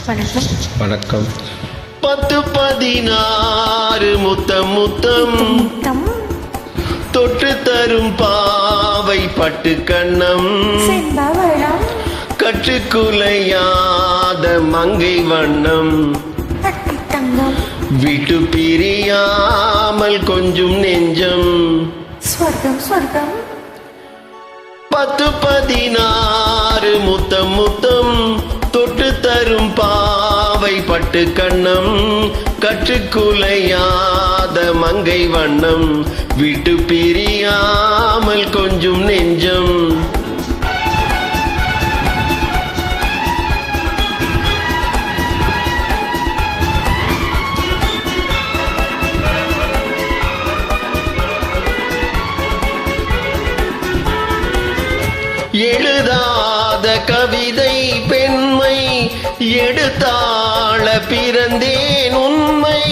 வணக்கம். வணக்கம். 10-16 முத்தம் முத்தம் தொட்டு தரும் பாவை பட்டு கண்ணம் செம்பவளம் கற்றுக்குலையாத மங்கை வண்ணம் பட்டி தங்கம் விட்டு பிரியாமல் கொஞ்சம் நெஞ்சம் ஸ்வர்க்கம் ஸ்வர்க்கம் 10-16 முத்தம் முத்தம் தொட்டு தரும் பாவை பட்டு கண்ணம் கற்றுக்குலையாத மங்கை வண்ணம் விட்டு பிரியாமல் கொஞ்சம் நெஞ்சம் எழுதாத கவிதை பெண்மை எடுத்தாள பிறந்தேன் உண்மை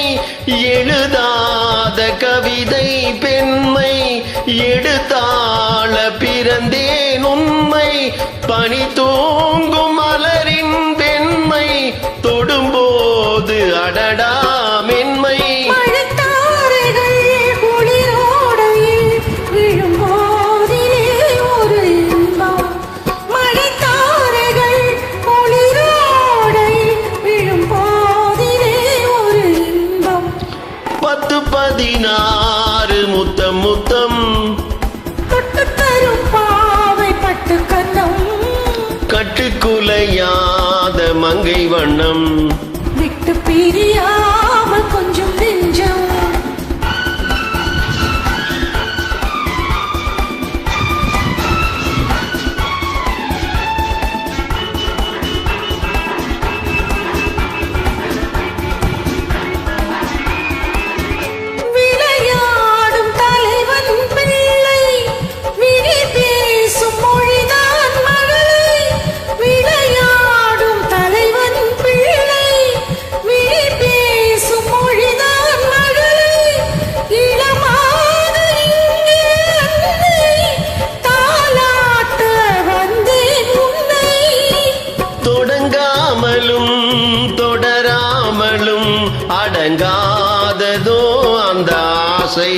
எழுதாத கவிதை பெண்மை எடுத்தாள பிறந்தேன் உண்மை பனி தூங்கும் மலரின் பெண்மை தொடும்போது அடடா மென்மை முத்தம் முத்தம் தொட்டு தரும் பாவை பட்டு கண்ணம் கட்டுக்குலையாத மங்கை வண்ணம் விட்டு பிரியாமல் கொஞ்சம் நெஞ்சம் தொடராமலும் அடங்காததோ அந்த ஆசை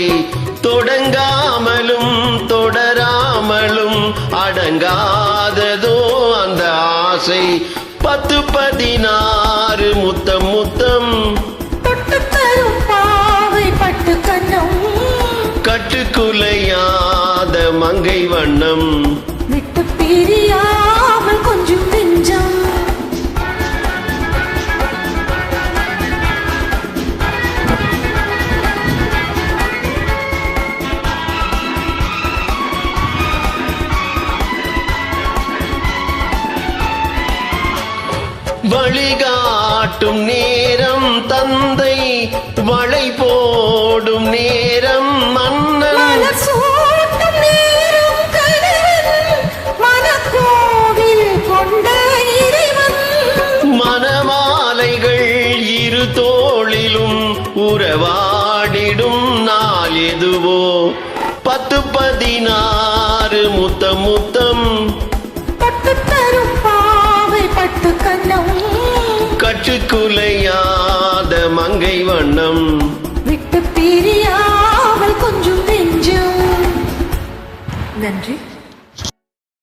தொடங்காமலும் தொடராமலும் அடங்காததோ அந்த ஆசை 10-16 முத்தம் முத்தம் தொட்டு தரும் பாவை பட்டு கண்ணம் கட்டுக்குலையாத மங்கை வண்ணம் விட்டு பிரியாமல் கொஞ்சம் நெஞ்சம் வழிகாட்டும் நேரம் தந்தை வளை போடும் நேரம் மன்னன் மணமாலைகள் இரு தோளிலும் உறவாடிடும் நாள் எதுவோ 10-16 முத்தம் முத்தம் பட்டு கண்ணம் கற்றுக்குலையாத மங்கை வண்ணம் விட்டு பிரியாமல் கொஞ்சம் நெஞ்சம். நன்றி.